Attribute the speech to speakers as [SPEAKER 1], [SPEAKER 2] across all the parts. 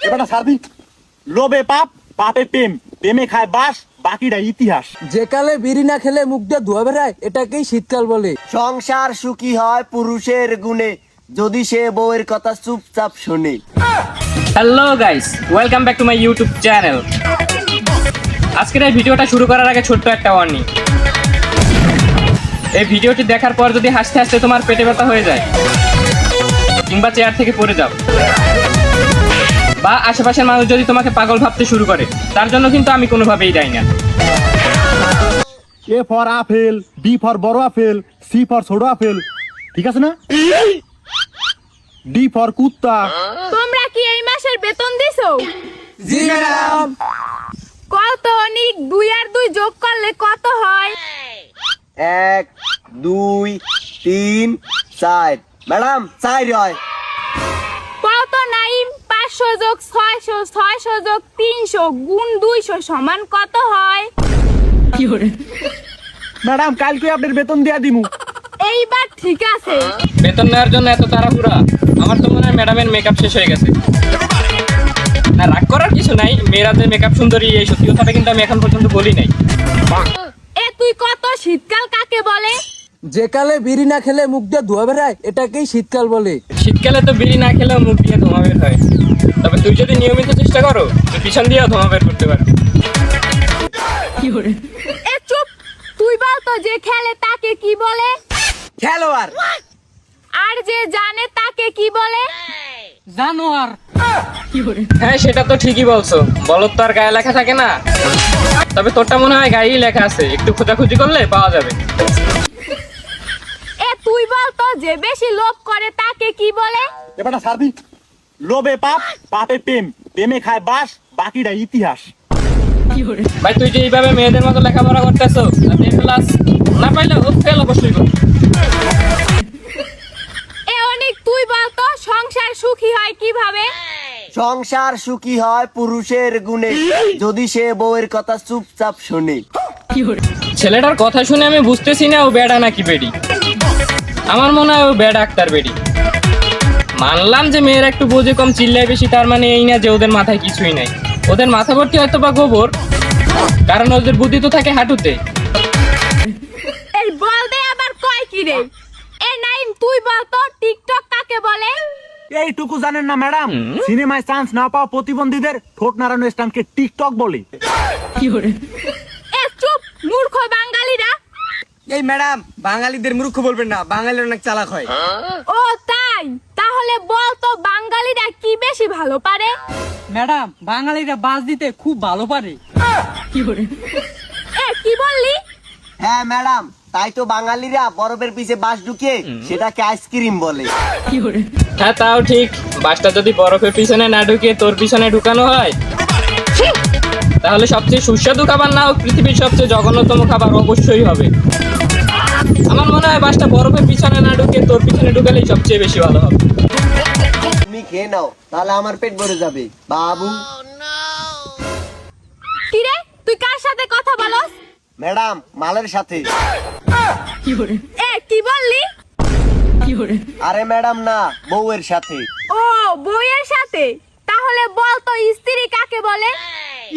[SPEAKER 1] এবারটা সারদি লোভে পাপ পাপে প্রেম প্রেমে খায় বাস বাকিটা ইতিহাস।
[SPEAKER 2] যে কালে বিড়ি না খেলে মুখ দিয়ে ধোয়া বেড়ায় এটাকেই শীতকাল বলে।
[SPEAKER 3] সংসার সুখী হয় পুরুষের গুণে যদি সে বউয়ের কথা চুপচাপ শুনে।
[SPEAKER 4] Hello guys, welcome back to my YouTube channel. আজকের এই ভিডিওটা শুরু করার আগে ছোট্ট একটা ওয়ার্নিং। এই ভিডিওটি দেখার পর যদি হাসতে হাসতে তোমার পেটে ব্যথা হয়ে যায় কিংবা চেয়ার থেকে পড়ে যাও বা আশেপাশের মানুষ যদি তোমাকে পাগল ভাবতে শুরু করে, তার জন্য কিন্তু আমি কোনোভাবেই দায়ী না।
[SPEAKER 1] A for apple, B for বড় আপেল, সি ফর ছোট আপেল, ঠিক আছে না? ডি ফর কুত্তা।
[SPEAKER 5] তোমরা কি এই মাসের বেতন দিছো?
[SPEAKER 2] জি ম্যাডাম।
[SPEAKER 5] কত অনেক 2 আর 2 যোগ করলে কত হয়?
[SPEAKER 3] 1 2 3 4 ম্যাডাম 4 হয়।
[SPEAKER 5] কত নাইম 500 যোগ 600 600 যোগ 300 গুণ 200 সমান কত হয়?
[SPEAKER 1] ম্যাডাম কালকে আপনার বেতন দিয়া দিমু।
[SPEAKER 5] এইবার ঠিক আছে।
[SPEAKER 4] বেতন নেওয়ার জন্য এত তাড়াহুড়া? আমার তো মনে হয় ম্যাডামের মেকআপ শেষ হয়ে গেছে। না, রাগ করার কিছু নাই, মেয়েরা যে মেকআপ সুন্দরী এই সত্যি কথাটা কিন্তু আমি এখন পর্যন্ত বলি নাই।
[SPEAKER 5] এ তুই কত শীতকাল কাকে বলে?
[SPEAKER 2] যে কালে বিড়ি না খেলে মুখ দিয়ে ধোয়া বেড়ায় এটাকেই শীতকাল বলে।
[SPEAKER 4] শীতকালে তো বিড়ি না খেলেও মুখ দিয়ে ধোঁয়া বের হয়, তবে তুই যদি নিয়মিত চেষ্টা করো তুই পিছন দিয়েও ধোঁয়া বের করতে পারবি।
[SPEAKER 5] এ চুপ, তুই বল তো যে খেলে তাকে কি বলে?
[SPEAKER 2] খেলোয়াড়।
[SPEAKER 5] আর যে জানে তাকে কি বলে?
[SPEAKER 2] জানোয়ার।
[SPEAKER 4] হ্যাঁ, সেটা তো ঠিকই বলছো, বলদ তো আর গায়ে লেখা থাকে না। তবে তোরটা মনে হয় গায়েই লেখা আছে, একটু খোঁজাখুঁজি করলে পাওয়া যাবে।
[SPEAKER 5] এ তুই বল তো যে বেশি লোভ করে তাকে কি বলে?
[SPEAKER 1] এবারটা সারদি লোভে পাপ পাপে প্রেম প্রেমে খায় বাস বাকিটা ইতিহাস।
[SPEAKER 4] ভাই, তুই যে এইভাবে মেয়েদের মতো লেখাপড়া করতেছো তাতে ক্লাস না পাইলে ও ফেল অবশ্যই করবি।
[SPEAKER 5] এ অনেক তুই বল তো সংসার সুখী হয় কিভাবে?
[SPEAKER 3] সংসার সুখী হয় পুরুষের গুণে যদি সে বউয়ের কথা চুপচাপ শুনে।
[SPEAKER 4] ছেলেটার কথা শুনে আমি বুঝতেছি না ও বেড়া নাকি বেডি। আমার মনে হয় ও বেড়া আক্তার বেডি। মানলাম যে মেয়েরা একটু বোঝে কম চিল্লায় বেশি, তার মানে এই না যে ওদের মাথায় কিছুই নাই। ওদের মাথা ভর্তি হয়তো বা গোবর, কারণ ওদের বুদ্ধি তো থাকে হাঁটুতে।
[SPEAKER 5] এই বল দে আবার কয় কি রে? এ নাইম তুই বল তো টিকটক কাকে বলে?
[SPEAKER 1] এইটুকু জানেন না ম্যাডাম? সিনেমায় চান্স না পাওয়া প্রতিবন্ধীদের ঠোঁট নাড়ানো স্টানকে টিকটক বলে।
[SPEAKER 5] এ চুপ মূর্খ বাঙালিরা।
[SPEAKER 2] এই ম্যাডাম, বাঙালিদের মূর্খ বলবেন না, বাঙালির অনেক চালাক হয়।
[SPEAKER 5] ও তাই? তাহলে বল তো বাঙালিরা কি বেশি ভালো পারে?
[SPEAKER 6] ম্যাডাম, বাঙালিরা বাস দিতে খুব ভালো পারে।
[SPEAKER 5] এ কি বললি?
[SPEAKER 3] হ্যাঁ ম্যাডাম, তাই তো বাঙালিরা বরফের পিছে বাঁশ ঢুকিয়ে সেটাকে আইসক্রিম বলে।
[SPEAKER 4] হ্যাঁ, তাও ঠিক। বাসটা যদি বরফের পিছনে না ঢুকিয়ে তোর পিছনে ঢুকানো হয় তাহলে সবচেয়ে সুস্বাদু খাবার না হোক পৃথিবীর সবচেয়ে জঘন্যতম খাবার অবশ্যই হবে। আমার মনে হয় বাসটা বরফের পিছনে না ঢুকিয়ে তোর পিছনে ঢুকালেই সবচেয়ে বেশি ভালো হবে।
[SPEAKER 3] তুমি খেয়ে নাও, তাহলে আমার পেট ভরে যাবে বাবু।
[SPEAKER 5] কি রে তুই কার সাথে কথা বলস?
[SPEAKER 3] ম্যাডাম, মালের সাথে।
[SPEAKER 5] এ কি বললি?
[SPEAKER 3] আরে ম্যাডাম না, বউয়ের সাথে।
[SPEAKER 5] ও বইয়ের সাথে? তাহলে বল তো স্ত্রী কাকে বলে?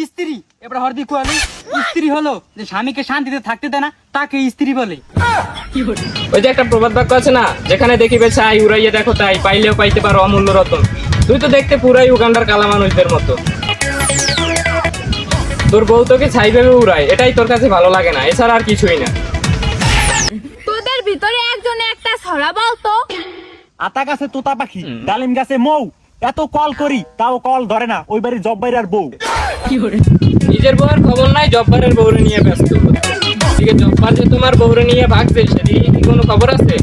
[SPEAKER 6] স্ত্রী, এবার হরদি কোয়ালি। স্ত্রী হলো যে স্বামীকে শান্তিতে থাকতে দেয় না, তাকে স্ত্রী বলে।
[SPEAKER 4] ওই যে একটা প্রবাদ বাক্য আছে না, যেখানে দেখিবে ছাই উড়াইয়া দেখো তাই, পাইলেও পাইতে পারো অমূল্য রতন। তুই তো দেখতে পুরাই উগান্ডার কালা মানুষদের মতো। তোর বউ তোকে ছাই ভেবে উড়ায়, এটাই তোর কাছে ভালো লাগে না, এছাড়া আর কিছুই না।
[SPEAKER 5] তোদের ভিতরে একজনে একটা ছড়া বল তো।
[SPEAKER 1] আতা গাছে তোতা পাখি, ডালিম গাছে মৌ, এত কল করি তাও কল ধরে না ওই বাড়ির জব বাইরের বউ।
[SPEAKER 4] নিজের বউয়ের খবর নাই, জব্বারের বউরে নিয়ে ব্যস্ত। এদিকে জব্বার যে তোমার বউরে নিয়ে ভাগছে, সেদিকে কি কোনো খবর আছে?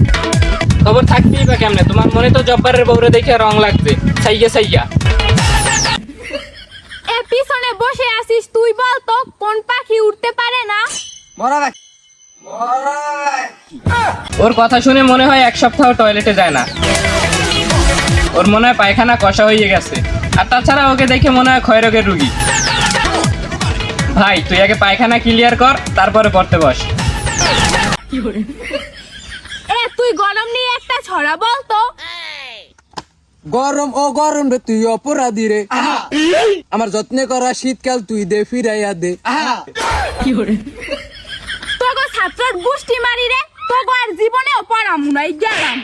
[SPEAKER 4] খবর থাকতেই বা কেমনে? তোমার মনে তো জব্বারের বউরে দেখে রং লাগছে সাইয়া সাইয়া।
[SPEAKER 5] এ পিছনে বসে আছিস, তুই বল তো কোন পাখি উঠতে পারে না?
[SPEAKER 2] মরা রাখ।
[SPEAKER 4] ওর কথা শুনে মনে হয় 1 সপ্তাহ টয়লেটে যায় না। ওর মনে হয় পায়খানা কষা হয়ে গেছে, আর তাছাড়া ওকে দেখে মনে হয় ক্ষয়রোগের রুগী। ভাই, তুই আগে পায়খানা ক্লিয়ার কর, তারপরে পড়তে বস।
[SPEAKER 5] এ তুই গরম নিয়ে একটা ছড়া বল তো।
[SPEAKER 7] গরম ও গরম রে তুই অপরাধী রে আমার যত্নে করা শীতকাল তুই দে ফিরাইয়া দে
[SPEAKER 5] তোগো ছাত্রর গুষ্টি মারি রে তোগো আর জীবনেও পড়ামু নাই গেলাম